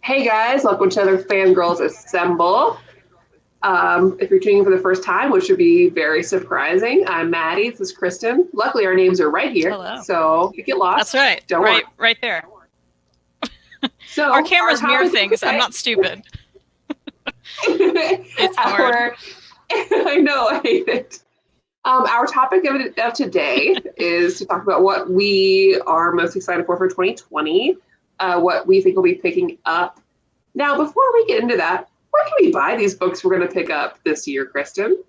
Hey guys, welcome to another Fangirlz Assemble. If you're tuning in for the first time, which would be very surprising, I'm Maddie. This is Kristen. Luckily, our names are right here, Hello. so if you get lost, That's right. don't worry. Right there. Our So cameras mirror topic things. I'm today, not stupid. It's hard. I know, I hate it. Our topic of today is to talk about what we are most excited for 2020, what we think we'll be picking up. Now, before we get into that, where can we buy these books we're going to pick up this year, Kristen?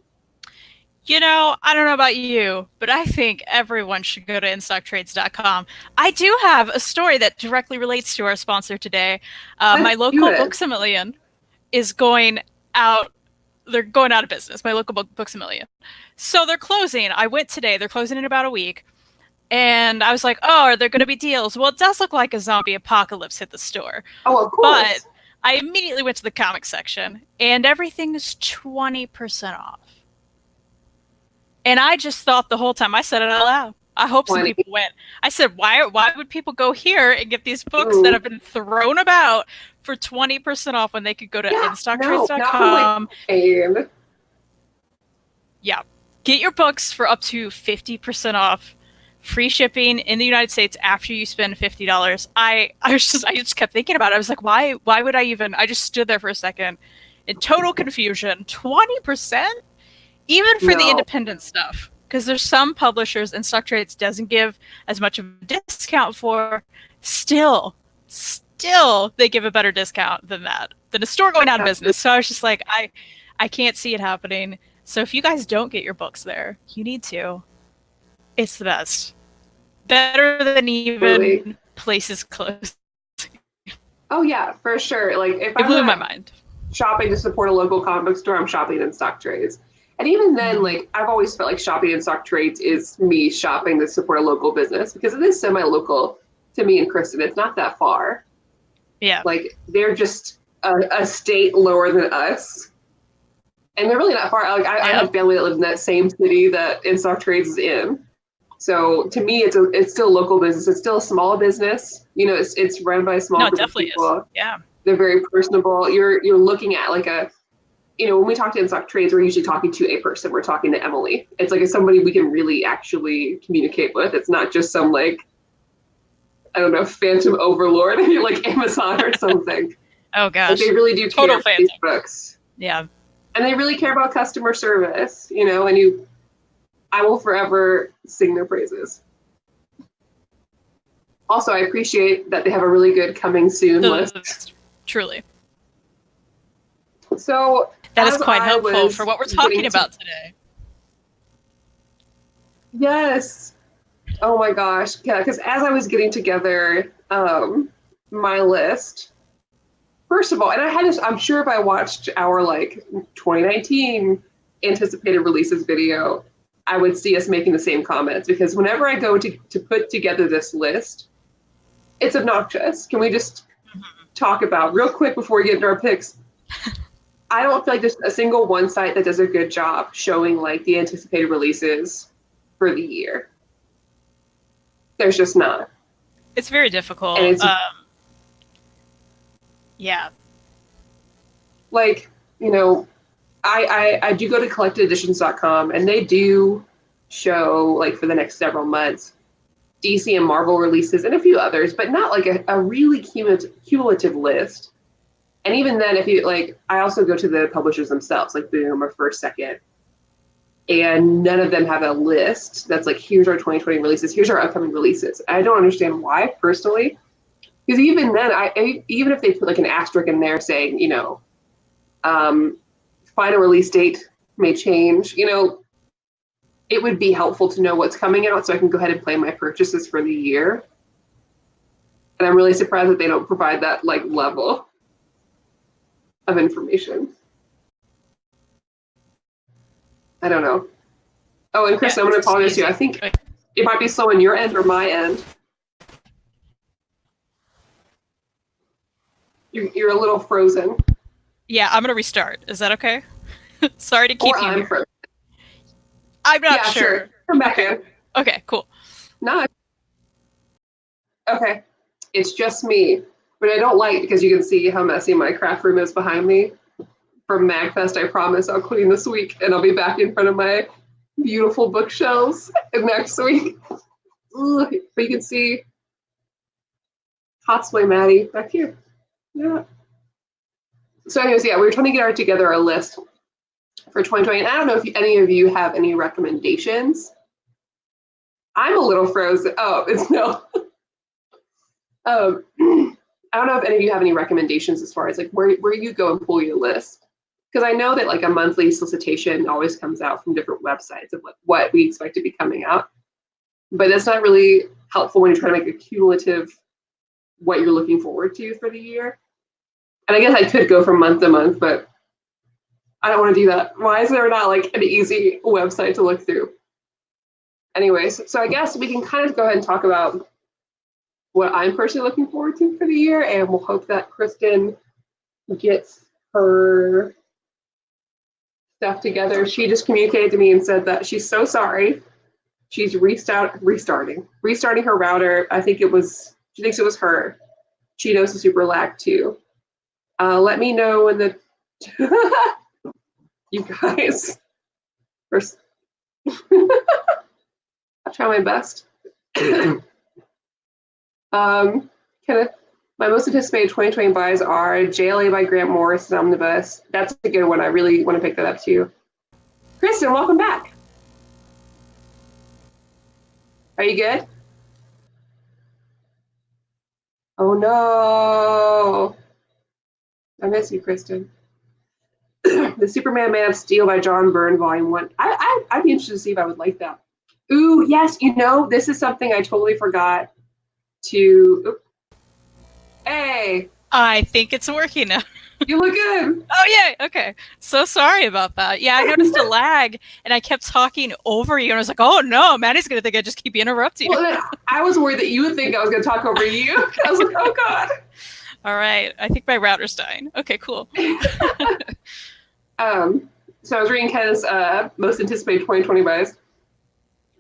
I don't know about you, but I think everyone should go to InStockTrades.com. I do have a story that directly relates to our sponsor today. My Let's do local it. Books-A-Million is going out. They're going out of business. My local Books-A-Million. So they're closing. I went today. They're closing in about a week. And I was like, oh, are there going to be deals? Well, it does look like a zombie apocalypse hit the store. Oh, of But course. I immediately went to the comic section, and everything is 20% off. And I just thought the whole time, I said it out loud. I hope some 20. people went. I said, why would people go here and get these books Ooh. that have been thrown about for 20% off when they could go to Yeah, no, not for like InStockTrades.com? pain. Yeah. Get your books for up to 50% off. Free shipping in the United States after you spend $50. I just kept thinking about it. I was like, why would I just stood there for a second in total confusion. 20%? Even for the No. independent stuff. Because there's some publishers and Stock Trades doesn't give as much of a discount for. Still, they give a better discount than that. Than a store going out of business. So I was just like, I can't see it happening. So if you guys don't get your books there, you need to. It's the best. Better than even Really? places closed. Oh yeah, for sure. Like if It I'm blew my not mind. shopping to support a local comic book store, I'm shopping in Stock Trades. And even then, like I've always felt like shopping in Stock Trades is me shopping to support a local business because it is semi-local to me and Kristen. It's not that far. Yeah. Like they're just a state lower than us, and they're really not far. Like I have family that lives in that same city that In Stock Trades is in. So to me, it's still a local business. It's still a small business. You know, it's run by a small No, it group of definitely is. people. Yeah. They're very personable. You're looking at like when we talk to In-Stock Trades, we're usually talking to a person. We're talking to Emily. It's like somebody we can really actually communicate with. It's not just some like, I don't know, phantom overlord like Amazon or something. Oh gosh. Like they really do Total care for these phantom. books. Yeah. And they really care about customer service, and I will forever sing their praises. Also, I appreciate that they have a really good coming soon list. Truly. So that is quite helpful for what we're talking about today. Yes. Oh my gosh. Yeah, because as I was getting together my list, first of all, and I'm sure if I watched our like 2019 anticipated releases video, I would see us making the same comments because whenever I go to put together this list, it's obnoxious. Can we just talk about real quick before we get into our picks? I don't feel like there's a single one site that does a good job showing like the anticipated releases for the year. There's just not. It's very difficult. Yeah. Like, I do go to collectededitions.com and they do show like for the next several months DC and Marvel releases and a few others, but not like a really cumulative list. And even then, if you like, I also go to the publishers themselves, like Boom or First Second, and none of them have a list that's like, here's our 2020 releases, here's our upcoming releases. I don't understand why, personally, because even then, even if they put like an asterisk in there saying, final release date may change, it would be helpful to know what's coming out so I can go ahead and plan my purchases for the year. And I'm really surprised that they don't provide that like level of information. I don't know. Oh, and Chris, I'm going to apologize to you. I think it might be slow on your end or my end. You're a little frozen. Yeah, I'm going to restart. Is that okay? Sorry to keep you here. Frozen. I'm not sure. Come back in. Okay, cool. No. Okay. It's just me. But I don't like, because you can see how messy my craft room is behind me. From MagFest, I promise I'll clean this week and I'll be back in front of my beautiful bookshelves next week. Ugh, but you can see Hot Maddie back here. Yeah. So anyways, yeah, we were trying to get together our list for 2020. And I don't know if any of you have any recommendations. I'm a little frozen. Oh, it's no. I don't know if any of you have any recommendations as far as like where you go and pull your list. Because I know that like a monthly solicitation always comes out from different websites of like what we expect to be coming out. But that's not really helpful when you're trying to make a cumulative what you're looking forward to for the year. And I guess I could go from month to month, but I don't want to do that. Why is there not like an easy website to look through? Anyways, so I guess we can kind of go ahead and talk about what I'm personally looking forward to for the year, and we'll hope that Kristen gets her stuff together. She just communicated to me and said that she's so sorry. She's restarting her router. I think she thinks it was her. She knows the super lag too. Let me know when the you guys first. I'll try my best. My most anticipated 2020 buys are JLA by Grant Morrison Omnibus. That's a good one. I really want to pick that up too. Kristen, welcome back. Are you good? Oh no. I miss you, Kristen. The Superman Man of Steel by John Byrne, Volume 1. I'd be interested to see if I would like that. Ooh, yes, this is something I totally forgot to. Hey. I think it's working now. You look good. Oh, yeah. Okay. So sorry about that. Yeah, I noticed a lag, and I kept talking over you, and I was like, oh, no, Maddie's going to think I just keep interrupting you. Well, I was worried that you would think I was going to talk over you. I was like, oh, God. All right. I think my router's dying. Okay, cool. So I was reading Ken's most anticipated 2020 buys.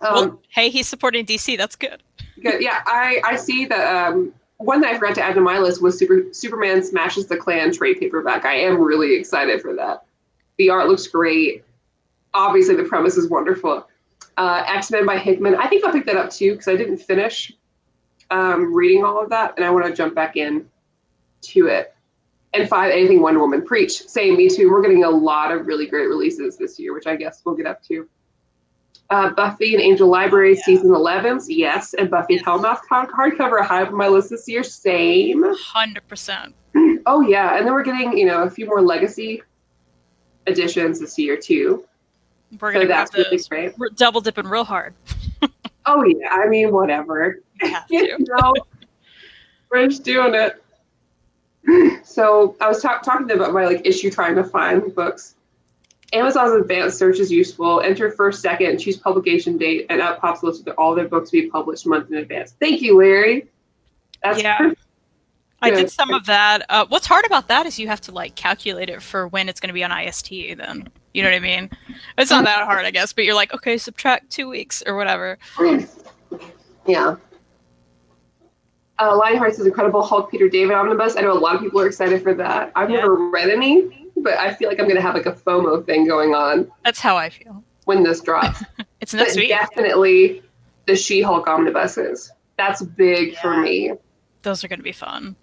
Well, hey, he's supporting DC. That's good. Good. Yeah, I see that one that I forgot to add to my list was Superman Smashes the Klan trade paperback. I am really excited for that. The art looks great. Obviously, the premise is wonderful. X-Men by Hickman. I think I'll pick that up too because I didn't finish reading all of that, and I want to jump back in to it. And 5, Anything Wonder Woman. Preach. Same, me too. We're getting a lot of really great releases this year, which I guess we'll get up to. Buffy and Angel Library Season 11s, yes. And Buffy Hellmouth hardcover high up on my list this year, same. 100%. Oh yeah, and then we're getting a few more legacy editions this year too. We're gonna have to really double dipping real hard. Oh yeah, I mean whatever. We're just doing it. So I was talking about my issue trying to find books. Amazon's advanced search is useful. Enter first, second, choose publication date, and up pops a list of all their books to be published months in advance. Thank you, Larry. That's perfect. I did some of that. What's hard about that is you have to calculate it for when it's going to be on IST. Then you know what I mean. It's not that hard, I guess. But you're like, okay, subtract 2 weeks or whatever. Yeah. Lionheart's Incredible Hulk Peter David Omnibus. I know a lot of people are excited for that. I've never read any, but I feel like I'm going to have a FOMO thing going on. That's how I feel. When this drops. It's next week. Definitely the She-Hulk omnibuses. That's big for me. Those are going to be fun.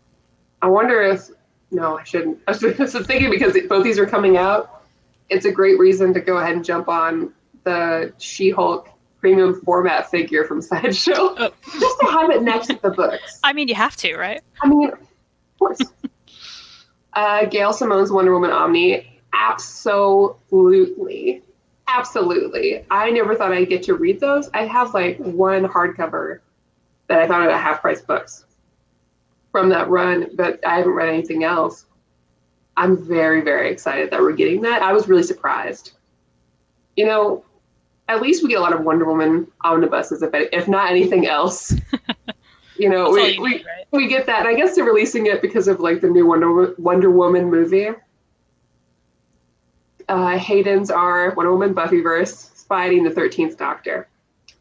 I wonder if... No, I shouldn't. I was just thinking because both these are coming out, it's a great reason to go ahead and jump on the She-Hulk premium format figure from Sideshow. Just to have it next to the books. I mean, you have to, right? I mean, of course. Gail Simone's Wonder Woman Omni. Absolutely. I never thought I'd get to read those. I have one hardcover that I found at half-price books from that run, but I haven't read anything else. I'm very, very excited that we're getting that. I was really surprised. At least we get a lot of Wonder Woman omnibuses, if not anything else. We get that. And I guess they're releasing it because of the new Wonder Woman movie. Hayden's are Wonder Woman Buffyverse, Spidey, and the 13th Doctor.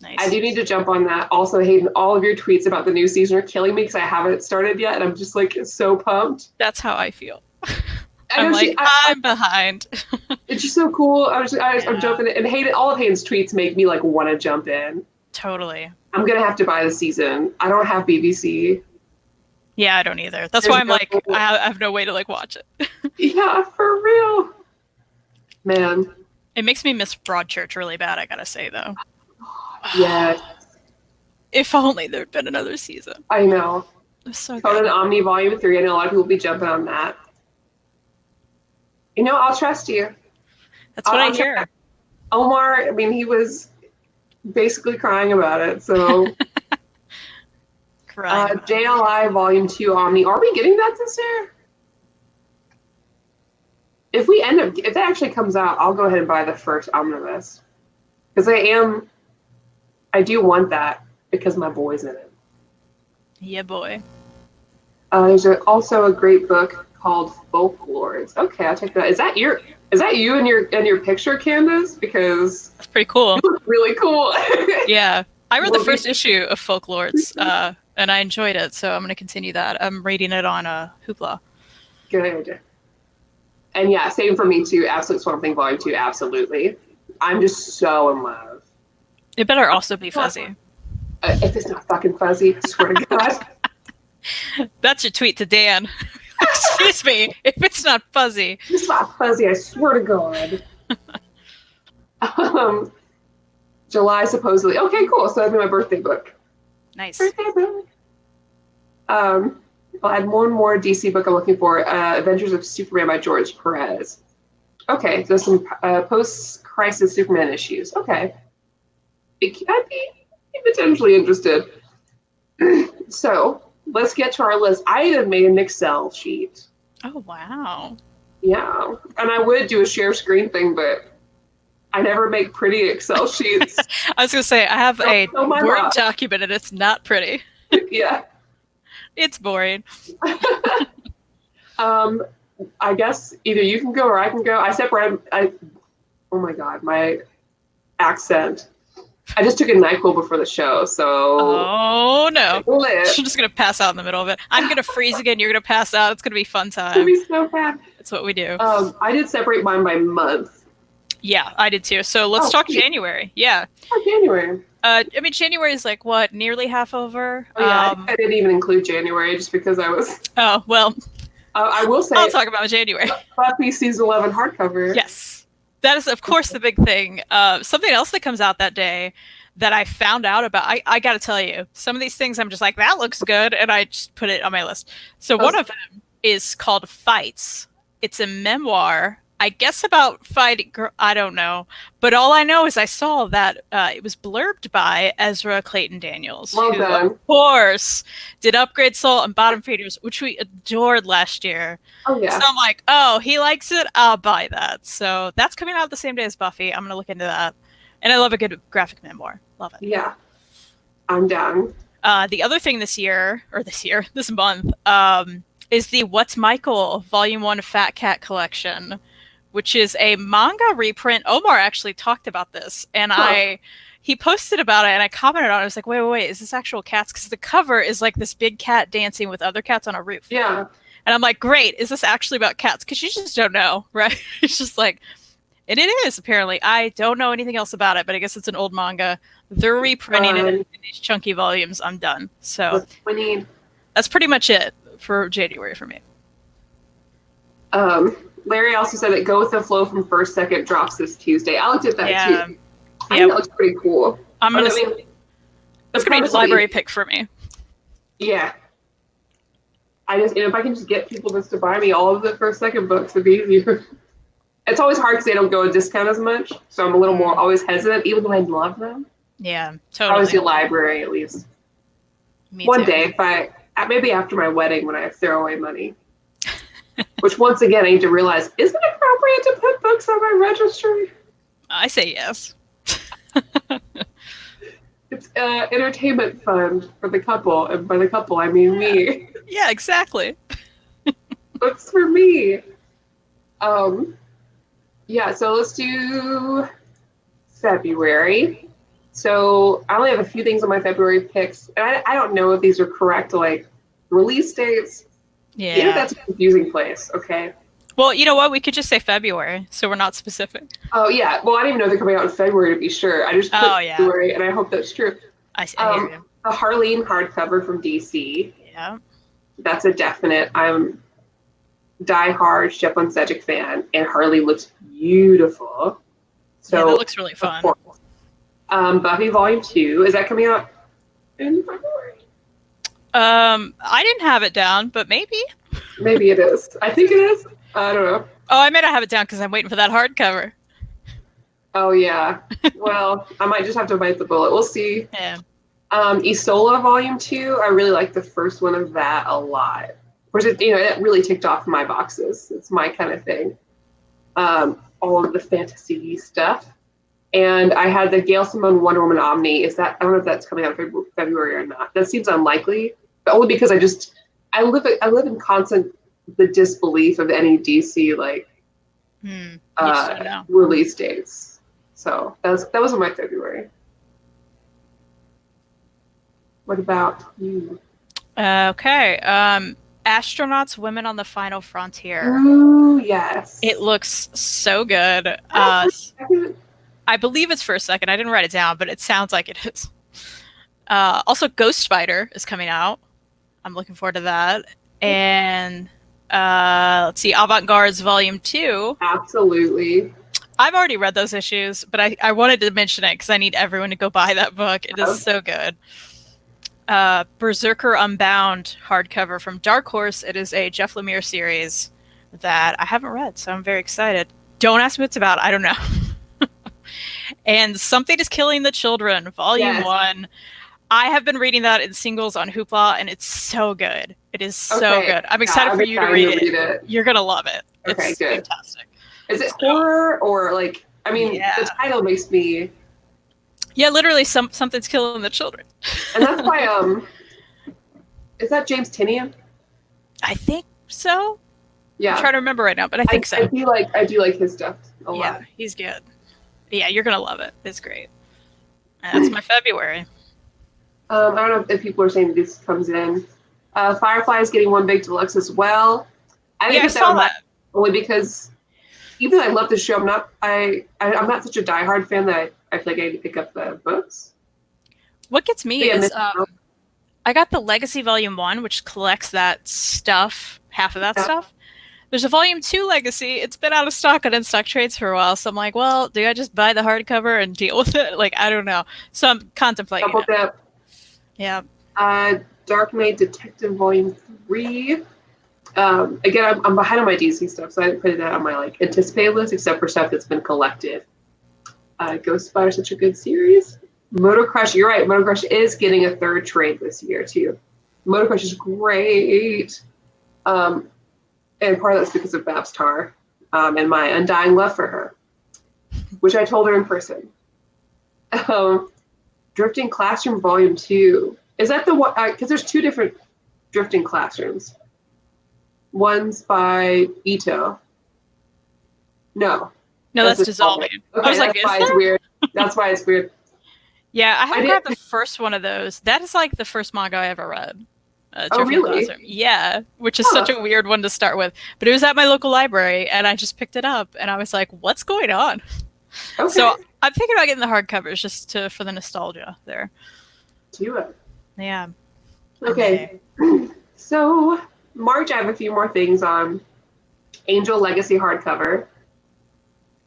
Nice. I do need to jump on that. Also, Hayden, all of your tweets about the new season are killing me because I haven't started yet, and I'm just like so pumped. That's how I feel. I'm like, I'm behind. It's just so cool. I'm jumping in, and Hayden, all of Hayden's tweets make me like want to jump in. Totally. I'm gonna have to buy the season. I don't have BBC. Yeah, I don't either. That's why I'm like, I have no way to like watch it. Yeah, for real. Man. It makes me miss Broadchurch really bad, I gotta say, though. Yes. If only there'd been another season. I know. It's so Conan good. Omni Volume 3. I know a lot of people will be jumping on that. You know, I'll trust you. That's what I hear. Omar, I mean, he was basically crying about it, so... JLI Volume 2 Omni. Are we getting that this year? If that actually comes out, I'll go ahead and buy the first omnibus. Because I do want that because my boy's in it. Yeah, boy. There's also a great book called Folklords. Okay, I'll check that out. Is that you in your picture, Candace? Because that's pretty cool. You look really cool. Yeah. I read the first issue of Folklords, and I enjoyed it, so I'm going to continue that. I'm reading it on Hoopla. Good. And yeah, same for me too. Absolute Swamp Thing Volume 2, absolutely. I'm just so in love. It better also be fuzzy. If it's not fucking fuzzy, I swear to God. That's your tweet to Dan. Excuse me, if it's not fuzzy. If it's not fuzzy, I swear to God. July, supposedly. Okay, cool. So that'd be my birthday book. Nice. Birthday book. I'll add one more DC book I'm looking for. Adventures of Superman by George Perez. Okay, so some post-crisis Superman issues. Okay. I'd be potentially interested. So, let's get to our list. I have made an Excel sheet. Oh, wow. Yeah. And I would do a share screen thing, but I never make pretty Excel sheets. I was going to say, I have a Word document and it's not pretty. Yeah. It's boring. I guess either you can go or I can go. Oh my God, my accent. I just took a NyQuil before the show, so... Oh, no. I'm just going to pass out in the middle of it. I'm going to freeze again. You're going to pass out. It's going to be a fun time. It's going to be so bad. That's what we do. I did separate mine by month. Yeah, I did too. So let's talk January. Yeah. Oh, January. I mean, January is like, what, nearly half over? Oh, yeah, I didn't even include January just because I was... Oh, well... I will say... I'll talk about January. Buffy Season 11 hardcover. Yes. That is, of course, the big thing. Something else that comes out that day that I found out about, I got to tell you, some of these things I'm just like, that looks good, and I just put it on my list. So one of them is called Fights. It's a memoir, I guess about fighting, I don't know. But all I know is I saw that it was blurbed by Ezra Clayton Daniels, who, of course, did Upgrade Soul and Bottom Feeders, which we adored last year. Oh, yeah. So I'm like, oh, he likes it, I'll buy that. So that's coming out the same day as Buffy. I'm going to look into that. And I love a good graphic memoir. Love it. Yeah. I'm down. The other thing this month, is the What's Michael Volume 1 Fat Cat Collection, which is a manga reprint. Omar actually talked about this, and he posted about it, and I commented on it. I was like, wait, is this actual cats? Because the cover is like this big cat dancing with other cats on a roof. Yeah. And I'm like, great, is this actually about cats? Because you just don't know, right? It's just like, and it is, apparently. I don't know anything else about it, but I guess it's an old manga. They're reprinting it in these chunky volumes. I'm done. So that's pretty much it for January for me. Larry also said that Go With The Flow from First Second drops this Tuesday. I looked at that too. I think that looks pretty cool. That's going to be a library pick for me. Yeah. If I can just get people just to buy me all of the First Second books, it'd be easier. It's always hard because they don't go a discount as much, so I'm a little more always hesitant, even though I love them. Yeah, totally. I always do library at least. Me One too. day, maybe after my wedding when I throw away money. Which once again I need to realize, is it appropriate to put books on my registry? I say yes. It's entertainment fund for the couple, and by the couple I mean me. Yeah, exactly. Books for me. Yeah, so let's do February. So I only have a few things on my February picks, and I don't know if these are correct, like release dates. The Yeah. internet's a confusing place. Okay. Well, you know what? We could just say February, so we're not specific. Oh yeah. Well, I didn't even know they're coming out in February to be sure. I just Oh put yeah, February, and I hope that's true. I hear you. The Harleen hardcover from DC. Yeah. That's a definite. I'm die-hard Shep Cedric fan, and Harley looks beautiful. So Yeah, that looks really fun. Buffy Volume 2, is that coming out in February? I didn't have it down, but maybe. Maybe it is. I think it is. I don't know. Oh, I may not have it down because I'm waiting for that hardcover. Oh yeah. Well, I might just have to bite the bullet. We'll see. Yeah. Isola Volume 2, I really like the first one of that a lot. Of course, it really ticked off my boxes. It's my kind of thing. All of the fantasy stuff. And I had the Gail Simone Wonder Woman Omni. I don't know if that's coming out in February or not. That seems unlikely, but only because I live in constant the disbelief of any DC release dates. So that was in my February. What about you? Okay. Astronauts, Women on the Final Frontier. Ooh, yes. It looks so good. I believe it's for a second. I didn't write it down, but it sounds like it is. Also, Ghost Spider is coming out. I'm looking forward to that. And let's see, Avant-Garde's Volume 2. Absolutely. I've already read those issues, but I wanted to mention it because I need everyone to go buy that book. It is so good. Berserker Unbound hardcover from Dark Horse. It is a Jeff Lemire series that I haven't read, so I'm very excited. Don't ask me what it's about. I don't know. And Something is Killing the Children, Volume 1. I have been reading that in singles on Hoopla, and it's so good. It is so good. I'm excited for you to read it. You're going to love it. Okay, it's good. Fantastic. Is it horror or the title makes me... Yeah, literally something's killing the children. And that's why, is that James Tynion? I think so. Yeah. I'm trying to remember right now, but I think so. I do like his stuff a lot. Yeah, he's good. Yeah, you're going to love it. It's great. And that's my February. I don't know if people are saying this comes in. Firefly is getting one big deluxe as well. I saw that only because even though I love the show, I'm not such a diehard fan that I feel like I need to pick up the books. What gets me is I got the Legacy Volume 1, which collects that stuff, half of that stuff. There's a Volume 2 Legacy. It's been out of stock on in-stock trades for a while, so I'm like, well, do I just buy the hardcover and deal with it? I don't know. So I'm contemplating it. Yeah. Dark Knight Detective Volume 3. Again, I'm behind on my DC stuff, so I didn't put that on my anticipated list, except for stuff that's been collected. Ghost Spider is such a good series. Motor Crush, you're right. Motor Crush is getting a third trade this year too. Motor Crush is great, and part of that's because of Babs Tarr and my undying love for her, which I told her in person. Drifting Classroom Volume 2. Is that the one? Because there's two different Drifting Classrooms. One's by Ito. No, that's Dissolving. Okay, I was that's why it's weird. That's why it's weird. Yeah, I haven't grabbed the first one of those. That is the first manga I ever read. Really? Classroom. Yeah, which is such a weird one to start with. But it was at my local library, and I just picked it up, and I was like, what's going on? Okay. So I'm thinking about getting the hardcovers just for the nostalgia there. Do it. Yeah. Okay. So March, I have a few more things on Angel Legacy hardcover.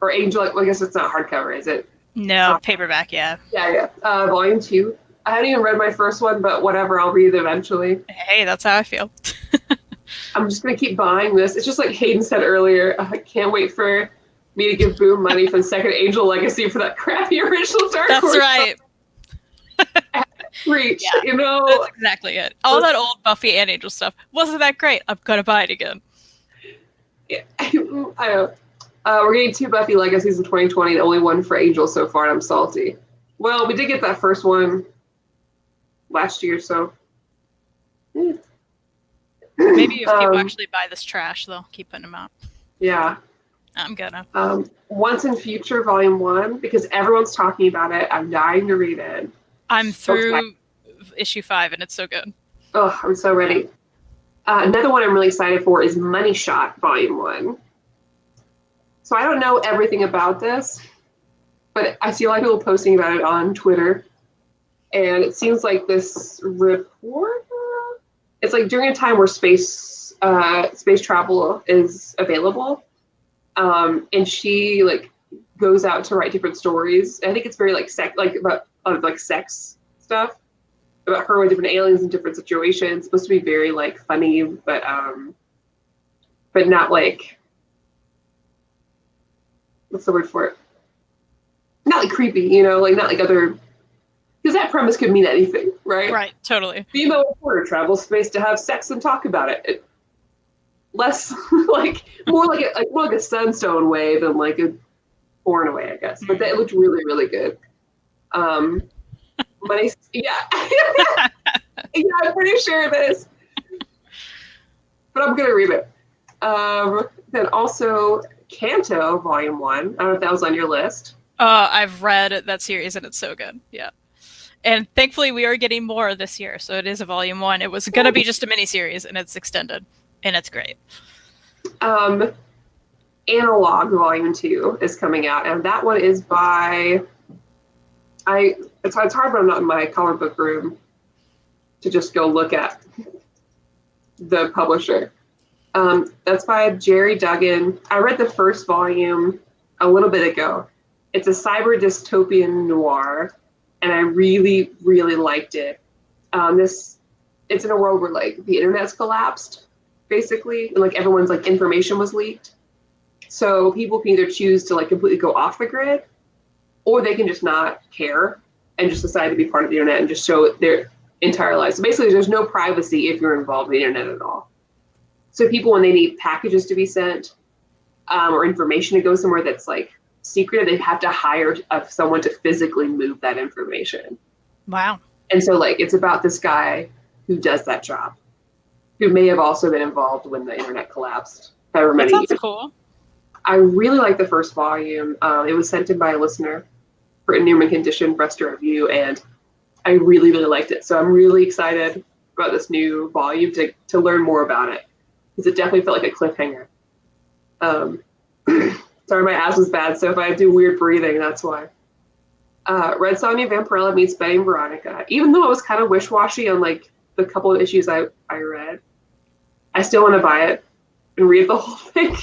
Or Angel, I guess it's not hardcover, is it? No, paperback, yeah. Yeah. Volume 2. I haven't even read my first one, but whatever, I'll read it eventually. Hey, that's how I feel. I'm just going to keep buying this. It's just like Hayden said earlier, I can't wait for me to give Boom money for the second Angel Legacy for that crappy original Dark Horse. That's right. Reach, yeah, that's exactly it. All that old Buffy and Angel stuff wasn't that great. I'm going to buy it again. Yeah, I know. We're getting 2 Buffy Legacies in 2020, the only one for Angel so far, and I'm salty. Well, we did get that first one last year, so. Maybe if people actually buy this trash, they'll keep putting them out. Yeah. I'm gonna. Once and Future Volume 1, because everyone's talking about it. I'm dying to read it. I'm So excited. through issue 5, and it's so good. Oh, I'm so ready. Another one I'm really excited for is Money Shot Volume 1. So I don't know everything about this, but I see a lot of people posting about it on Twitter. And it seems like this reporter, it's like during a time where space travel is available. And she like goes out to write different stories. I think it's very like about sex stuff, about her with different aliens in different situations. It's supposed to be very like funny, but not like, what's the word for it? Not like creepy, you know, like not like other, because that premise could mean anything, right? Right, totally. Female reporter travels space to have sex and talk about it. Less like more like a Sunstone way than like a porn way, I guess. But that looked really, really good. Money, yeah, yeah, I'm pretty sure it is. But I'm gonna read it. Then also Kanto Volume 1. I don't know if that was on your list. I've read that series, and it's so good. Yeah. And thankfully, we are getting more this year, so it is a volume 1. It was going to be just a miniseries, and it's extended, and it's great. Analog Volume 2 is coming out, and that one is by it's hard when I'm not in my comic book room to just go look at the publisher. That's by Jerry Duggan. I read the first volume a little bit ago. It's a cyber dystopian noir, and I really, really liked it. It's in a world where like the internet's collapsed, basically, and like everyone's like information was leaked. So people can either choose to like completely go off the grid, or they can just not care and just decide to be part of the internet and just show their entire lives. So basically, there's no privacy if you're involved in the internet at all. So people, when they need packages to be sent or information to go somewhere that's like secretive, they have to hire someone to physically move that information. Wow. And so like it's about this guy who does that job, who may have also been involved when the internet collapsed. However many That sounds years. cool. I really like the first volume. It was sent in by a listener for a Newman condition for us to review, and I really, really liked it. So I'm really excited about this new volume to learn more about it, because it definitely felt like a cliffhanger. Sorry, my ass was bad, so if I do weird breathing, that's why. Red Sonja Vampirella meets Betty and Veronica. Even though I was kind of wish-washy on like the couple of issues I read, I still want to buy it and read the whole thing.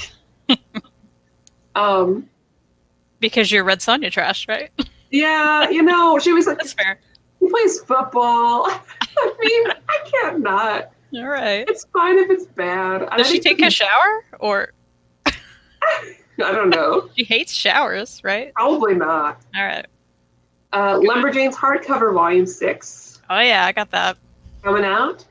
Because you're Red Sonja trash, right? Yeah, you know, she was like, That's fair. he plays football. I mean, I can't not. All right. It's fine if it's bad. Does she take a shower, or I don't know. she hates showers, right? Probably not. All right. Lumberjanes hardcover volume 6 Oh yeah, I got that. coming out.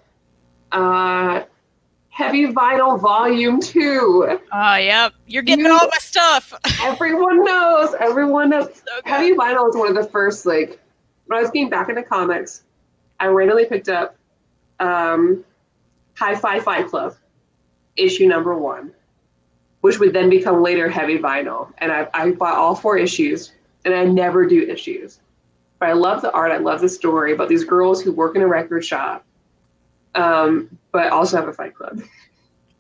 Heavy Vinyl volume 2. Oh yep, you're getting all my stuff. Everyone knows. Everyone knows. So good. Heavy Vinyl is one of the first, like, when I was getting back into comics, I randomly picked up Hi-Fi Fight Club, issue number 1, which would then become later Heavy Vinyl. And I bought all 4 issues, and I never do issues. But I love the art. I love the story about these girls who work in a record shop, but also have a fight club.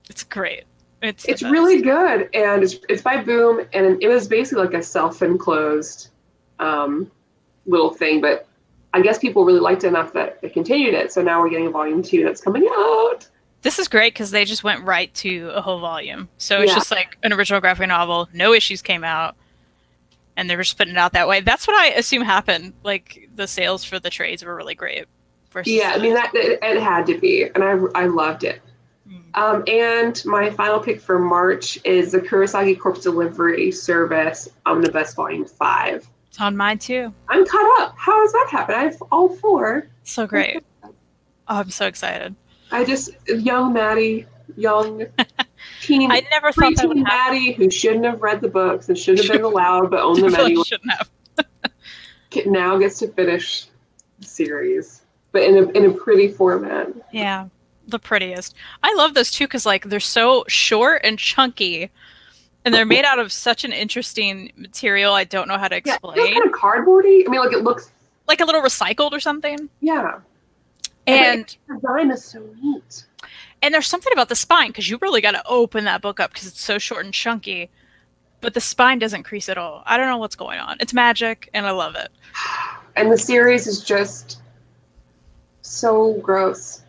It's great. It's really good, and it's by Boom, and it was basically like a self-enclosed little thing, but I guess people really liked it enough that they continued it. So now we're getting a volume 2 that's coming out. This is great because they just went right to a whole volume. So it's just like an original graphic novel. No issues came out, and they were just putting it out that way. That's what I assume happened. Like the sales for the trades were really great. Yeah, I mean that it had to be, and I loved it. And my final pick for March is the Kurosaki Corpse Delivery Service Omnibus Volume 5. It's on mine too. I'm caught up. How does that happen? I have all 4. So great. Oh, I'm so excited. Young Maddie, young teen. I never thought that would happen. Maddie who shouldn't have read the books and shouldn't have been allowed, but owned them anyway. Shouldn't have. Now gets to finish the series, but in a pretty format. Yeah, the prettiest. I love those too because like they're so short and chunky, And they're made out of such an interesting material. I don't know how to Yeah, explain. it's kind of cardboardy. I mean, like it looks. Like a little recycled or something. Yeah. And the design is so neat. And there's something about the spine, because you really got to open that book up because it's so short and chunky. But the spine doesn't crease at all. I don't know what's going on. It's magic, and I love it. And the series is just so gross.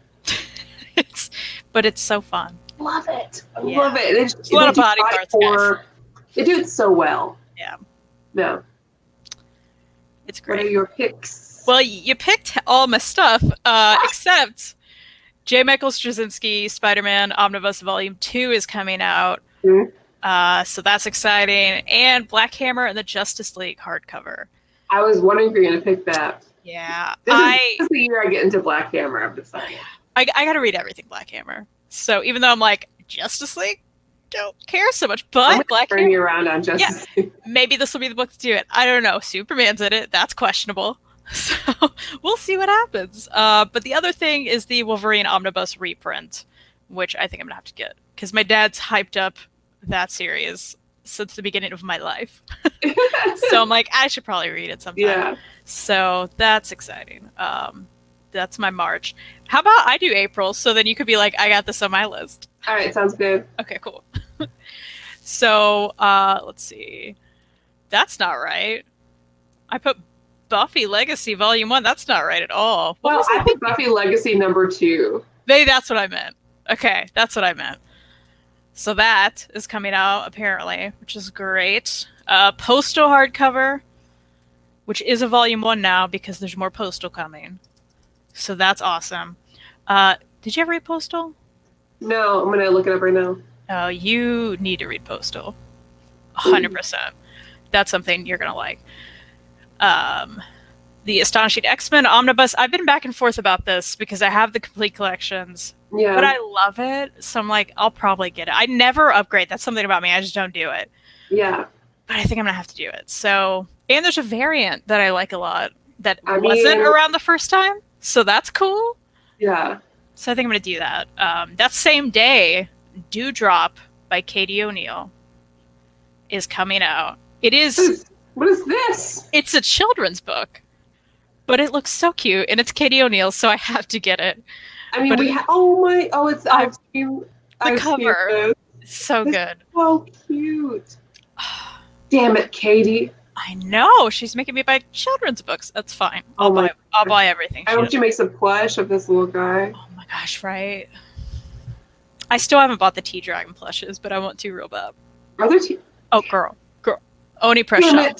But it's so fun. Love it. I love it. It's a lot of body parts, guys. They do it so well. Yeah. Yeah. It's great. What are your picks? Well, you picked all my stuff, except J. Michael Straczynski Spider-Man Omnibus Volume 2 is coming out. Mm-hmm. So that's exciting. And Black Hammer and the Justice League hardcover. I was wondering if you're going to pick that. Yeah. This is the year I get into Black Hammer, I've decided. I got to read everything Black Hammer. So even though I'm like, Justice League? Don't care so much, but Black Hammer. Turn you around on Justice League. Maybe this will be the book to do it. I don't know. Superman's in it. That's questionable. So we'll see what happens. But the other thing is the Wolverine Omnibus reprint, which I think I'm going to have to get. Because my dad's hyped up that series since the beginning of my life. So I'm like, I should probably read it sometime. Yeah. So that's exciting. That's my March. How about I do April? So then you could be like, I got this on my list. All right, sounds good. Okay, cool. So let's see. That's not right. I put Buffy Legacy Volume 1. That's not right at all. Well, I put Buffy Legacy number 2. That's what I meant. Okay, that's what I meant. So that is coming out, apparently, which is great. Postal hardcover, which is a Volume 1 now because there's more Postal coming. So that's awesome. Did you ever read Postal? No, I'm going to look it up right now. Oh, you need to read Postal. 100%. That's something you're going to like. The Astonishing X-Men Omnibus. I've been back and forth about this because I have the complete collections. Yeah. But I love it. So I'm like, I'll probably get it. I never upgrade. That's something about me. I just don't do it. Yeah. But I think I'm going to have to do it. So, and there's a variant that I like a lot that wasn't around the first time. So that's cool. Yeah. So I think I'm going to do that. That same day, Dewdrop by Katie O'Neill is coming out. It is... What is this? It's a children's book, but it looks so cute, and it's Katie O'Neill, so I have to get it. I mean, I've seen the cover. So good. So cute. Damn it, Katie. I know. She's making me buy children's books. That's fine. I'll buy everything. I hope she makes a plush of this little guy. Oh my gosh, right? I still haven't bought the T-Dragon plushes, but I want to real bad. Are there T? Oh, girl. Oni Press Shop.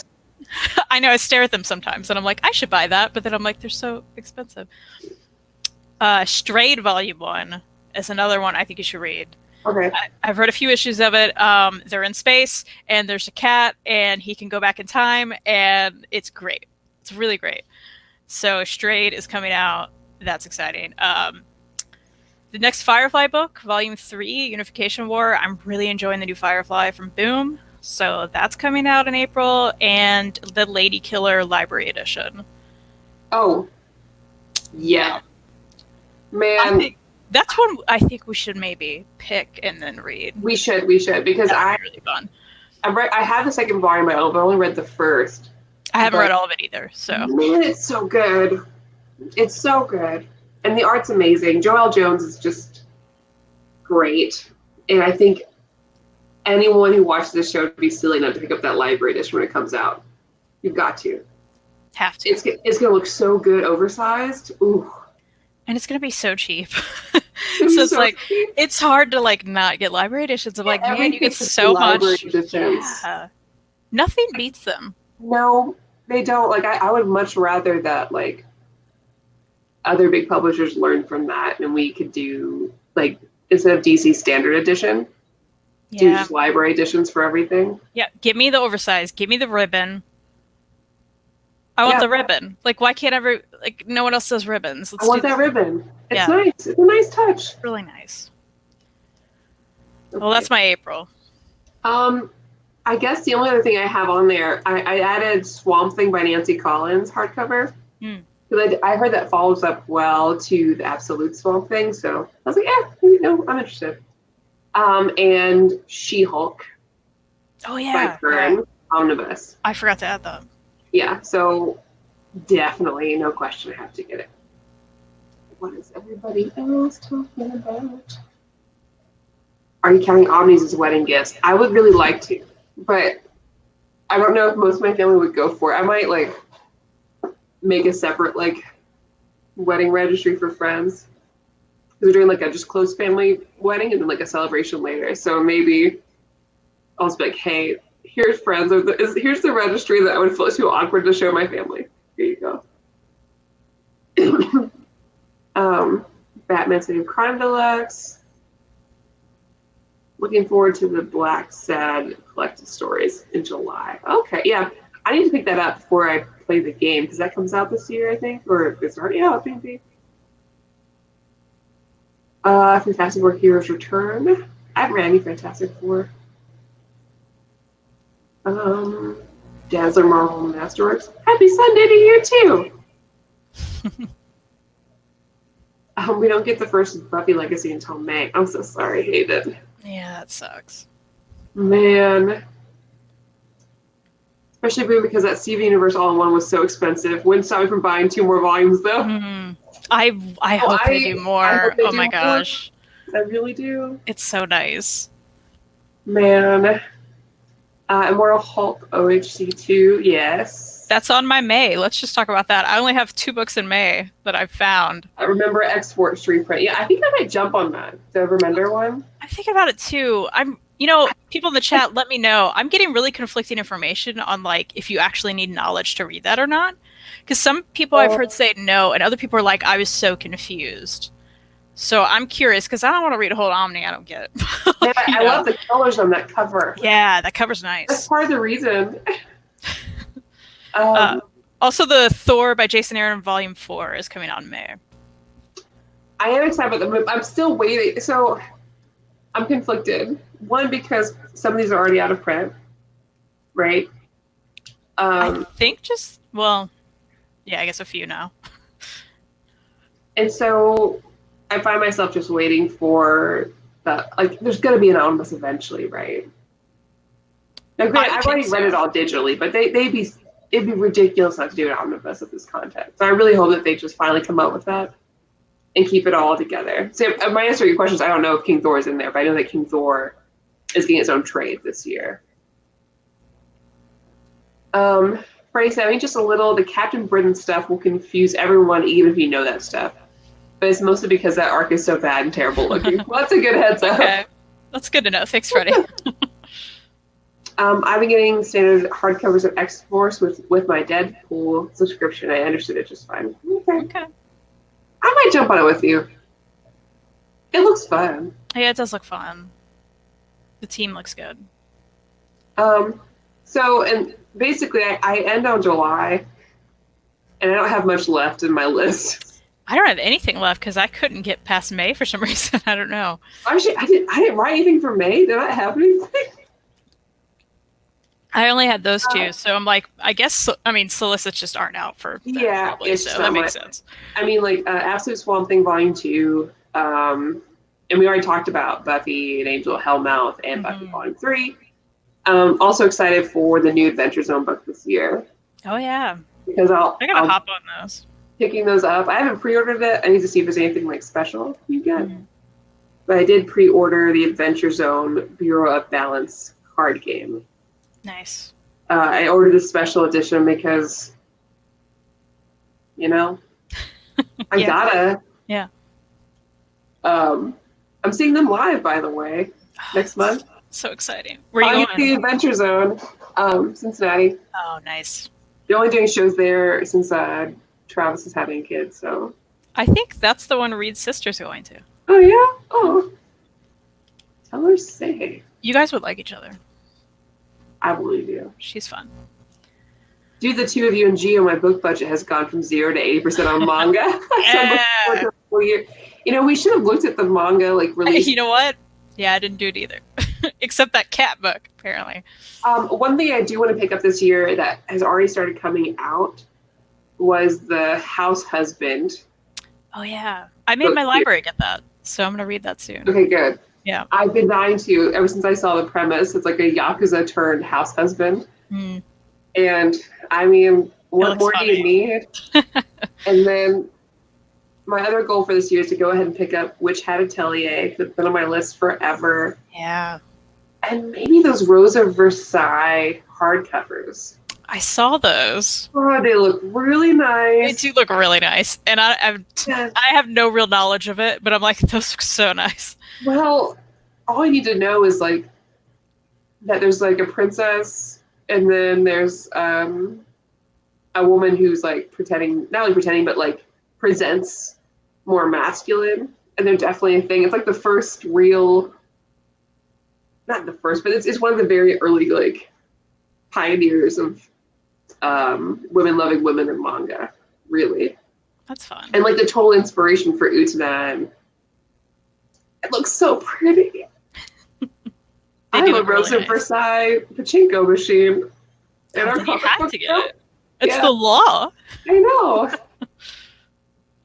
I know, I stare at them sometimes, and I'm like, I should buy that, but then I'm like, they're so expensive. Strayed Volume 1 is another one I think you should read. Okay. I've read a few issues of it. They're in space, and there's a cat, and he can go back in time, and it's great. It's really great. So Strayed is coming out. That's exciting. The next Firefly book, Volume 3, Unification War. I'm really enjoying the new Firefly from Boom. So that's coming out in April, and the Lady Killer Library Edition. Oh, yeah, man. That's one I think we should maybe pick and then read. We should because that's really fun. I have the second volume. I've only read the first. I haven't read all of it either. So man, it's so good. It's so good, and the art's amazing. Joelle Jones is just great, and I think anyone who watches this show would be silly not to pick up that library edition when it comes out. You've got to. Have to. It's gonna look so good, oversized. Ooh. And it's gonna be so cheap. So it's so like cheap. It's hard to like not get library editions. I'm like, man, you get so much. Yeah. Nothing beats them. No, they don't. Like I would much rather that like other big publishers learn from that, and we could do like instead of DC Standard Edition. Do just library editions for everything. Yeah, give me the oversized. Give me the ribbon. I want the ribbon. Like, why can't no one else does ribbons? I want that ribbon. It's nice. It's a nice touch. It's really nice. Okay. Well, that's my April. I guess the only other thing I have on there, I added Swamp Thing by Nancy Collins hardcover. Because I heard that follows up well to the Absolute Swamp Thing, so I was like, I'm interested. And She-Hulk Oh by yeah. Kern omnibus. I forgot to add that. Yeah, so definitely, no question, I have to get it. What is everybody else talking about? Are you counting omnis as wedding gifts? I would really like to, but I don't know if most of my family would go for it. I might like make a separate like wedding registry for friends. We're doing like a just close family wedding and then like a celebration later. So maybe I'll just be like, hey, here's friends, or here's the registry that I would feel too awkward to show my family. Here you go. Batman City of Crime Deluxe. Looking forward to the Black Sad collected stories in July. Okay, yeah. I need to pick that up before I play the game because that comes out this year, I think, or it's already out, maybe. Fantastic Four Heroes Return. I haven't read any Fantastic Four. Dazzler Marvel Masterworks. Happy Sunday to you too. We don't get the first Buffy Legacy until May. I'm so sorry, Hayden. Yeah, that sucks. Man. Especially because that Steven Universe All-in-One was so expensive. Wouldn't stop me from buying 2 more volumes, though. I hope they do more. Oh my gosh. I really do. It's so nice. Man. Immortal Hulk OHC2, yes. That's on my May. Let's just talk about that. I only have 2 books in May that I've found. I remember Export Street Print. Yeah, I think I might jump on that. The Remender one. I'm thinking about it too. People in the chat, let me know. I'm getting really conflicting information on like if you actually need knowledge to read that or not. Because some people I've heard say no, and other people are like, I was so confused. So I'm curious because I don't want to read a whole Omni. I don't get it. Yeah, I love the colors on that cover. Yeah, that cover's nice. That's part of the reason. Also, the Thor by Jason Aaron Volume 4 is coming out in May. I am excited about them. I'm still waiting. So I'm conflicted. One, because some of these are already out of print, right? I think I guess a few now. And so I find myself just waiting for there's going to be an omnibus eventually, right? Now, granted, I've already read it all digitally, but it'd be ridiculous not to do an omnibus of this content. So I really hope that they just finally come up with that and keep it all together. So my answer to your question is I don't know if King Thor is in there, but I know that King Thor is getting its own trade this year. Freddie said, just a little, the Captain Britain stuff will confuse everyone even if you know that stuff. But it's mostly because that arc is so bad and terrible looking. Well, that's a good heads up. Okay. That's good to know. Thanks, Freddie. I've been getting standard hardcovers of X-Force with my Deadpool subscription. I understood it just fine. Okay. I might jump on it with you. It looks fun. Yeah, it does look fun. The team looks good. And basically, I end on July, and I don't have much left in my list. I don't have anything left because I couldn't get past May for some reason. I don't know. Actually, I didn't write anything for May. Did I have anything? I only had those 2, so I'm like, I guess, solicits just aren't out for that, probably, so that makes sense. Absolute Swamp Thing Volume 2, and we already talked about Buffy and Angel Hellmouth and Buffy Volume 3. Also excited for the new Adventure Zone book this year. Oh, yeah. Because I gotta hop on those. Picking those up. I haven't pre-ordered it. I need to see if there's anything special you get. But I did pre-order the Adventure Zone Bureau of Balance card game. Nice. I ordered a special edition because, I gotta. Yeah. I'm seeing them live, by the way, next month. So exciting. Where are you going? The Adventure Zone, Cincinnati. Oh, nice. They're only doing shows there since Travis is having kids, so. I think that's the one Reed's sister's going to. Oh, yeah? Oh. Tell her say. You guys would like each other. I believe you. She's fun. Due to the 2 of you and Gio, my book budget has gone from 0 to 80% on manga. We should have looked at the manga release. You know what? Yeah, I didn't do it either. Except that cat book, apparently. One thing I do want to pick up this year that has already started coming out was The House Husband. Oh, yeah. I made my library get that, so I'm going to read that soon. Okay, good. Yeah. I've been dying to ever since I saw the premise. It's like a Yakuza turned house husband. Mm. And I mean, what looks more do you need? And then my other goal for this year is to go ahead and pick up Witch Hat Atelier. It's been on my list forever. Yeah. And maybe those Rose of Versailles hardcovers. I saw those. Oh, they look really They nice. do look really nice, and Yeah. I have no real knowledge of it, but I'm like, those look so nice. Well, all I need to know is like that there's like a princess, and then there's a woman who's like pretending, not only pretending, but like presents more masculine. And they're definitely a thing. It's like the first real, not the first, but it's one of the very early like pioneers of women loving women in manga, really. That's fun. And like the total inspiration for Utena, and it looks so pretty. I have a Rose of Versailles pachinko machine. And our you have to get it. It's Yeah. the law. I know.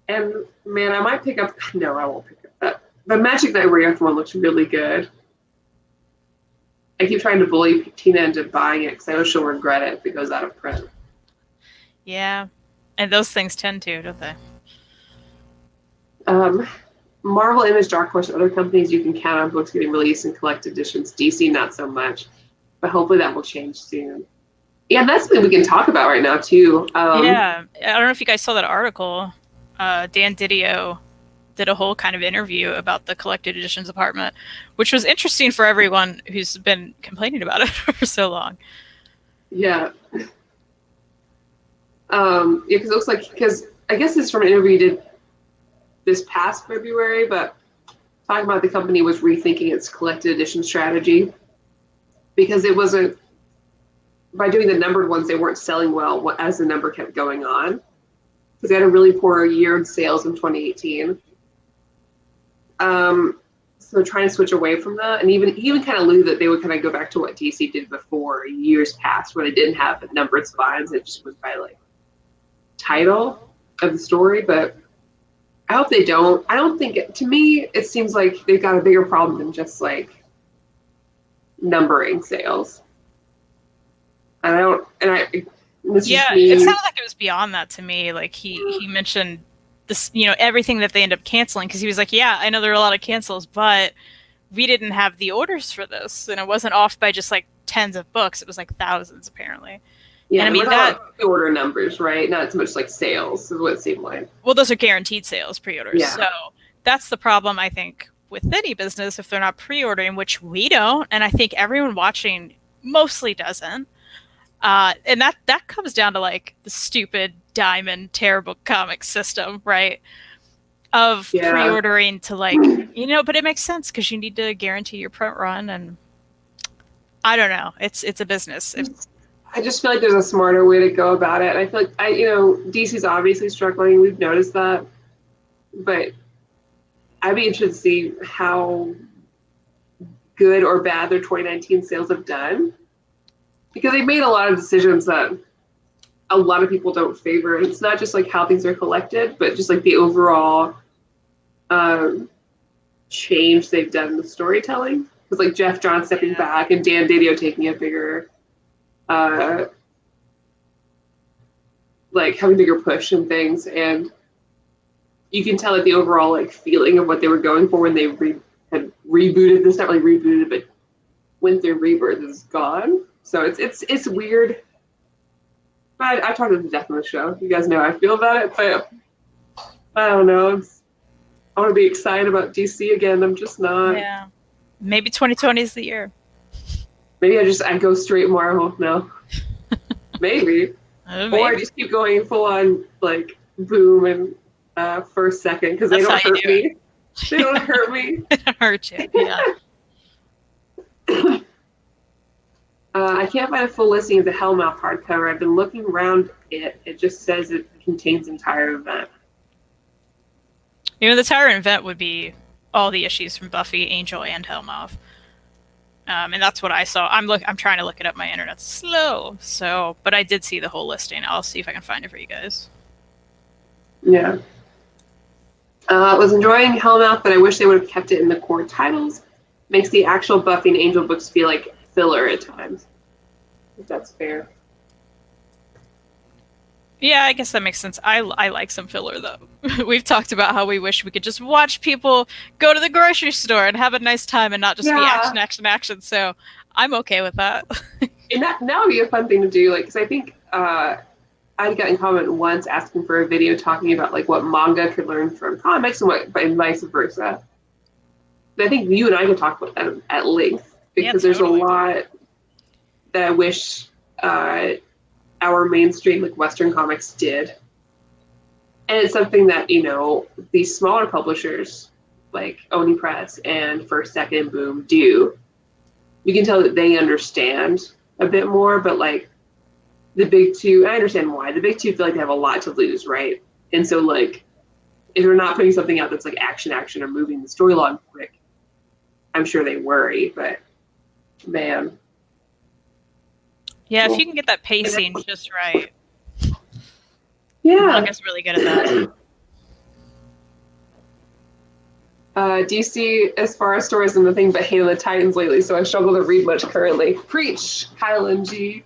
And man, I might pick up. No, I won't pick up that. The Magic Knight Rayearth one looks really good. I keep trying to bully Tina into buying it because I know she'll regret it if it goes out of print. Yeah, and those things tend to, don't they? Marvel, Image, Dark Horse, other companies you can count on books getting released in collected editions. DC, not so much, but hopefully that will change soon. Yeah, that's something we can talk about right now too. Yeah, I don't know if you guys saw that article. Dan Didio did a whole kind of interview about the collected editions department, which was interesting for everyone who's been complaining about it for so long. Yeah. Yeah, because it looks like, because I guess it's from an interview you did this past February, but talking about the company was rethinking its collected edition strategy because it wasn't, by doing the numbered ones, they weren't selling well as the number kept going on. Because they had a really poor year in sales in 2018. So trying to switch away from that, and he even kind of alluded that they would kind of go back to what DC did before years past, where they didn't have numbered spines; it just was by like title of the story. But I hope they don't. I don't think to me it seems like they've got a bigger problem than just like numbering sales. And I don't. And I. Yeah, it sounded like it was beyond that to me. Like he mentioned this, everything that they end up canceling, because he was like, yeah, I know there are a lot of cancels, but we didn't have the orders for this, and it wasn't off by just like tens of books; it was like thousands apparently. Yeah, and I mean that order numbers, right? Not so much like sales is what it seemed like. Well, those are guaranteed sales, pre-orders. Yeah. So that's the problem, I think, with any business if they're not pre-ordering, which we don't, and I think everyone watching mostly doesn't. And that comes down to like the stupid Diamond terrible comic system, right? Of pre-ordering to like, but it makes sense because you need to guarantee your print run, and I don't know. It's a business. I just feel like there's a smarter way to go about it. I feel like DC's obviously struggling. We've noticed that, but I'd be interested to see how good or bad their 2019 sales have done. Because they made a lot of decisions that a lot of people don't favor. And it's not just like how things are collected, but just like the overall change they've done in the storytelling. With like Jeff Johns stepping back and Dan Didio taking a bigger, like having a bigger push and things. And you can tell that the overall like feeling of what they were going for when they had rebooted this, not really rebooted, but went through rebirth is gone. So it's weird. But I talked to death on the show. You guys know how I feel about it, but I don't know. I want to be excited about DC again. I'm just not. Yeah. Maybe 2020 is the year. Maybe I go straight Marvel now. Maybe. Maybe. Or I just keep going full on like Boom and First Second because they don't hurt me. They don't hurt me. They don't hurt you. Yeah. I can't find a full listing of the Hellmouth hardcover. I've been looking around it. It just says it contains the entire event. The entire event would be all the issues from Buffy, Angel, and Hellmouth. And that's what I saw. I'm trying to look it up. My internet's slow. But I did see the whole listing. I'll see if I can find it for you guys. Yeah. I was enjoying Hellmouth, but I wish they would have kept it in the core titles. makes the actual Buffy and Angel books feel like filler at times. If that's fair. Yeah, I guess that makes sense. I like some filler though. We've talked about how we wish we could just watch people go to the grocery store and have a nice time and not just be action, action, action. So I'm okay with that. And that would be a fun thing to do, like, because I think I'd gotten a comment once asking for a video talking about like what manga could learn from comics and vice versa. But I think you and I could talk about that at length because there's a lot that I wish our mainstream like Western comics did. And it's something that, you know, these smaller publishers like Oni Press and First Second Boom do. You can tell that they understand a bit more, but like the big two, I understand why. The big two feel like they have a lot to lose, right? And so like if they're not putting something out that's like action or moving the story along quick, I'm sure they worry, but man. Yeah, if you can get that pacing just right. Yeah. Manga's really good at that. DC, as far as stories, and nothing but Hate on the Titans lately, so I struggle to read much currently. Preach, Highland G.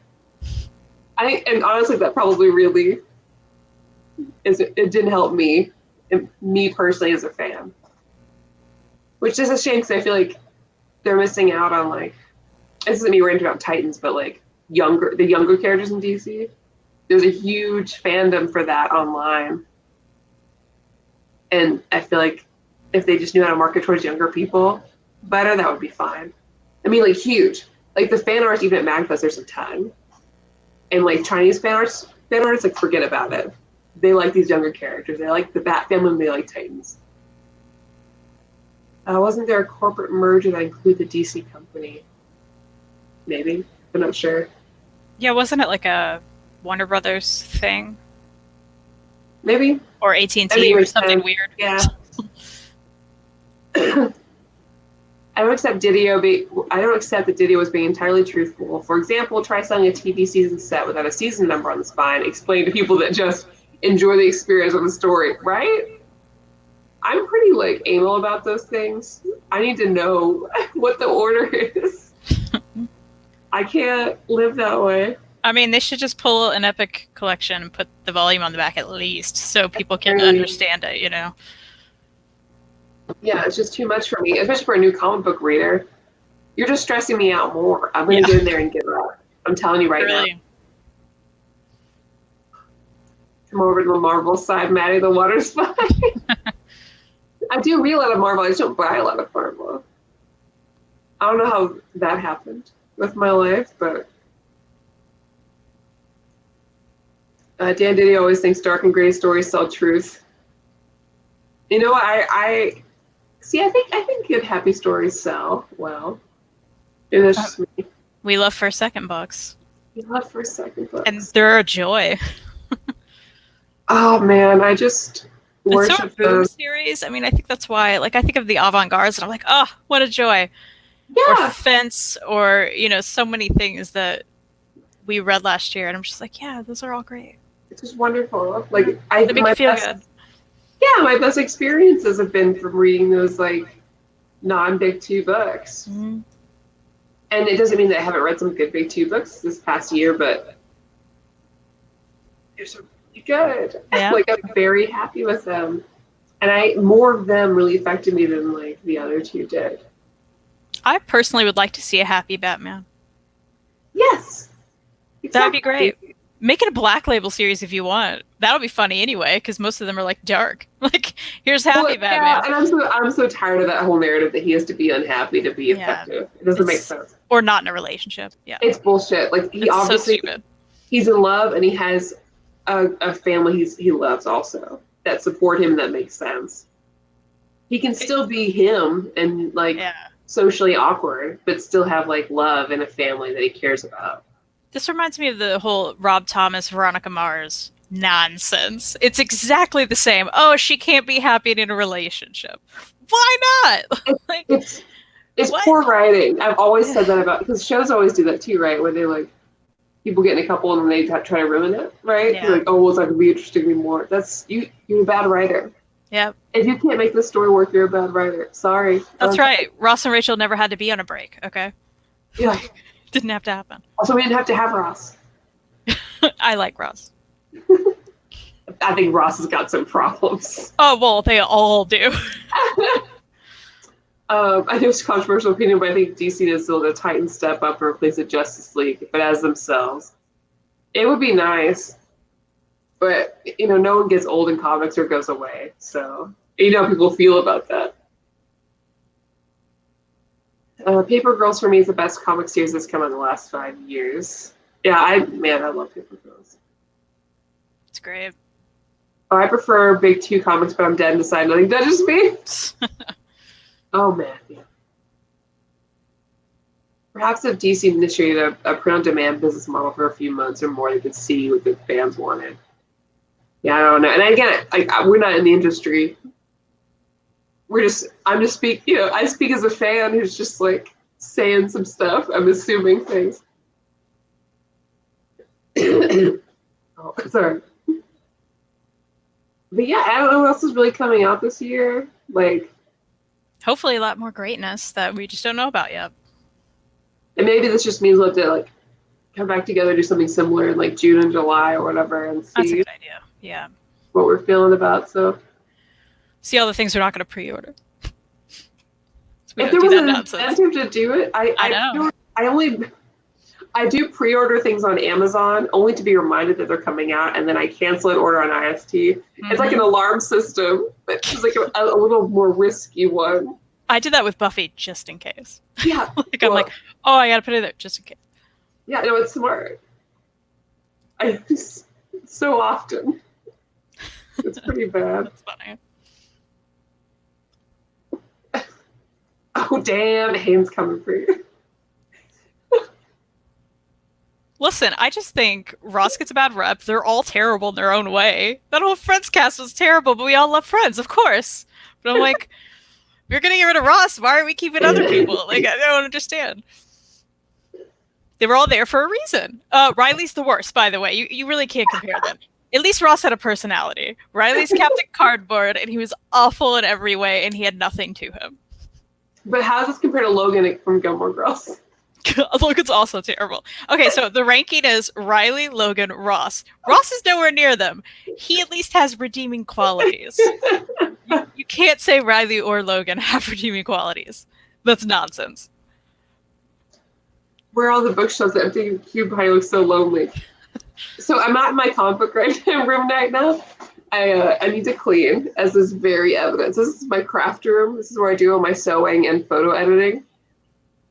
And honestly, that probably really it didn't help me personally as a fan. Which is a shame because I feel like they're missing out on like, this isn't me ranting about Titans, but like the younger characters in DC. There's a huge fandom for that online. And I feel like if they just knew how to market towards younger people better, that would be fine. I mean, like huge. Like the fan arts, even at MagFest, there's a ton. And like Chinese fan arts, like forget about it. They like these younger characters. They like the Bat family and they like Titans. Wasn't there a corporate merger that included the DC company? Maybe. I'm not sure. Yeah, wasn't it like a Warner Brothers thing? Maybe. Or AT&T or something weird. Yeah. I don't accept that Didio was being entirely truthful. For example, try selling a TV season set without a season number on the spine. Explain to people that just enjoy the experience of the story, right? I'm pretty like anal about those things. I need to know what the order is. I can't live that way. I mean, they should just pull an Epic collection and put the volume on the back at least so people can understand it, you know? Yeah, it's just too much for me, especially for a new comic book reader. You're just stressing me out more. I'm going to get in there and give up. I'm telling you right now. Come over to the Marvel side, Maddie the Water Spy. I do read a lot of Marvel. I just don't buy a lot of Marvel. I don't know how that happened with my life, but Dan Diddy always thinks dark and gray stories sell truth. You know, I see. I think good happy stories sell well. And that's just me. We love First Second books. We love First Second books, and they're a joy. Oh man, I just worship the series. I mean, I think that's why. Like, I think of the Avant-Gardes, and I'm like, oh, what a joy. Yeah. Or Fence, or you know, so many things that we read last year, and I'm just like, yeah, those are all great. It's just wonderful. Like they make me feel good. Yeah, my best experiences have been from reading those like non-big two books. Mm-hmm. And it doesn't mean that I haven't read some good big two books this past year, but they're so really good. Yeah. Like I'm very happy with them. And more of them really affected me than like the other two did. I personally would like to see a happy Batman. Yes. Exactly. That'd be great. Make it a Black Label series if you want. That'll be funny anyway, because most of them are like dark. Like, here's happy Batman. Yeah, and I'm so tired of that whole narrative that he has to be unhappy to be effective. It doesn't make sense. Or not in a relationship. Yeah. It's bullshit. Like he obviously he's in love and he has a family he loves also that support him, that makes sense. He can still be him and like socially awkward, but still have like love and a family that he cares about. This reminds me of the whole Rob Thomas, Veronica Mars nonsense. It's exactly the same. Oh, she can't be happy in a relationship. Why not? It's poor writing. I've always said that about, because shows always do that too, right? Where they like people get in a couple and then they try to ruin it, right? Yeah. You're like, oh, well, it's not gonna be interesting anymore. That's you're a bad writer. Yep. If you can't make the story work, you're a bad writer. Sorry. That's right. Ross and Rachel never had to be on a break, okay? Yeah. Didn't have to happen. Also, we didn't have to have Ross. I like Ross. I think Ross has got some problems. Oh, well, they all do. I know it's a controversial opinion, but I think DC is still the Titan step up to replace the Justice League, but as themselves. It would be nice, but, no one gets old in comics or goes away, so you know how people feel about that. Paper Girls for me is the best comic series that's come out in the last 5 years. Yeah, I love Paper Girls. It's great. Oh, I prefer Big Two comics, but I'm dead inside. Nothing touches me. Oh, man. Yeah. Perhaps if DC initiated a print-on-demand business model for a few months or more, they could see what the fans wanted. Yeah, I don't know. And again, we're not in the industry. I'm just speaking, I speak as a fan who's just like saying some stuff. I'm assuming things. Oh, sorry. But yeah, I don't know what else is really coming out this year. Like, hopefully a lot more greatness that we just don't know about yet. And maybe this just means we'll have to come back together, do something similar in June and July or whatever, and see That's a good idea. Yeah. what we're feeling about. So see all the things we're not going to pre-order. So if there was an incentive to do it, I know. I do pre-order things on Amazon only to be reminded that they're coming out, and then I cancel an order on IST. Mm-hmm. It's like an alarm system, but it's like a little more risky one. I did that with Buffy just in case. Yeah. I'm like, oh, I got to put it there just in case. Yeah, no, it's smart. So often. It's pretty bad. That's funny. Oh, damn. Haynes coming for you. Listen, I just think Ross gets a bad rep. They're all terrible in their own way. That whole Friends cast was terrible, but we all love Friends, of course. But I'm like, if you're going to get rid of Ross, why are we keeping other people? I don't understand. They were all there for a reason. Riley's the worst, by the way. You really can't compare them. At least Ross had a personality. Riley's Captain Cardboard, and he was awful in every way, and he had nothing to him. But how does this compare to Logan from Gilmore Girls? Logan's also terrible. Okay, so the ranking is Riley, Logan, Ross. Ross is nowhere near them. He at least has redeeming qualities. You can't say Riley or Logan have redeeming qualities. That's nonsense. Where are all the bookshelves empty? Cube High looks so lonely. So I'm at my comic book room right now. I need to clean, as is very evident. This is my craft room. This is where I do all my sewing and photo editing.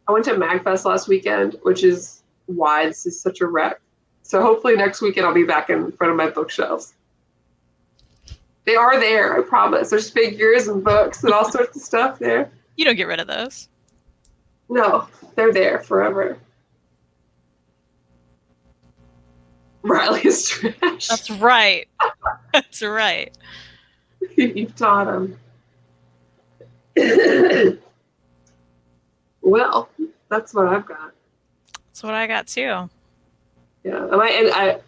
I went to MagFest last weekend, which is why this is such a wreck. So hopefully next weekend I'll be back in front of my bookshelves. They are there, I promise. There's figures and books and all sorts of stuff there. You don't get rid of those. No, they're there forever. Riley is trash. That's right. That's right. You've taught him. Well, that's what I've got. That's what I got too. Yeah, and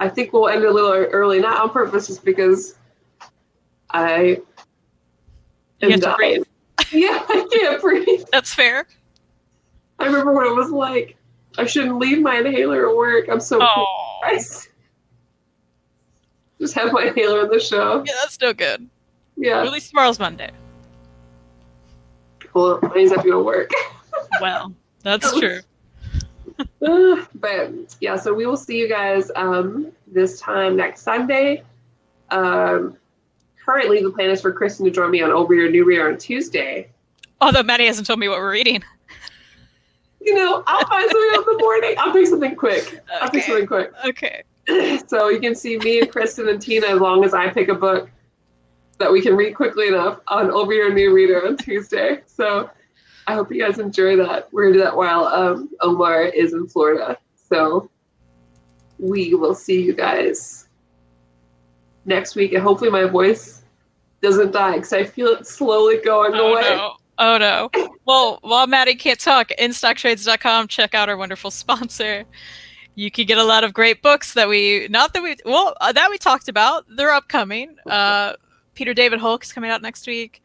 I think we'll end a little early, not on purpose, just because I You have to breathe. Yeah, I can't breathe. That's fair. I remember what it was like. I shouldn't leave my inhaler at work. I'm so surprised. Just have my inhaler in the show. Yeah, that's no good. Yeah. At least tomorrow's Monday. Well, that means I have to go to work. Well, that's true. But yeah, so we will see you guys this time next Sunday. Currently, the plan is for Kristen to join me on Old Reader, New Reader on Tuesday. Although Maddie hasn't told me what we're reading. I'll find something in the morning. I'll pick something quick. Okay. So you can see me and Kristen and Tina as long as I pick a book that we can read quickly enough on Old Reader, New Reader on Tuesday. So I hope you guys enjoy that. We're going to do that while Omar is in Florida. So we will see you guys next week. And hopefully my voice doesn't die because I feel it slowly going away. No. Oh, no. Well, while Maddie can't talk, InStockTrades.com, check out our wonderful sponsor. You can get a lot of great books that we talked about. They're upcoming. Peter David Hulk is coming out next week.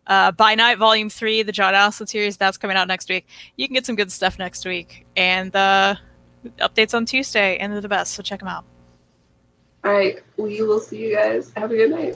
By Night Volume 3, the John Aslan series, that's coming out next week. You can get some good stuff next week. And updates on Tuesday, and they're the best, so check them out. All right, we will see you guys. Have a good night.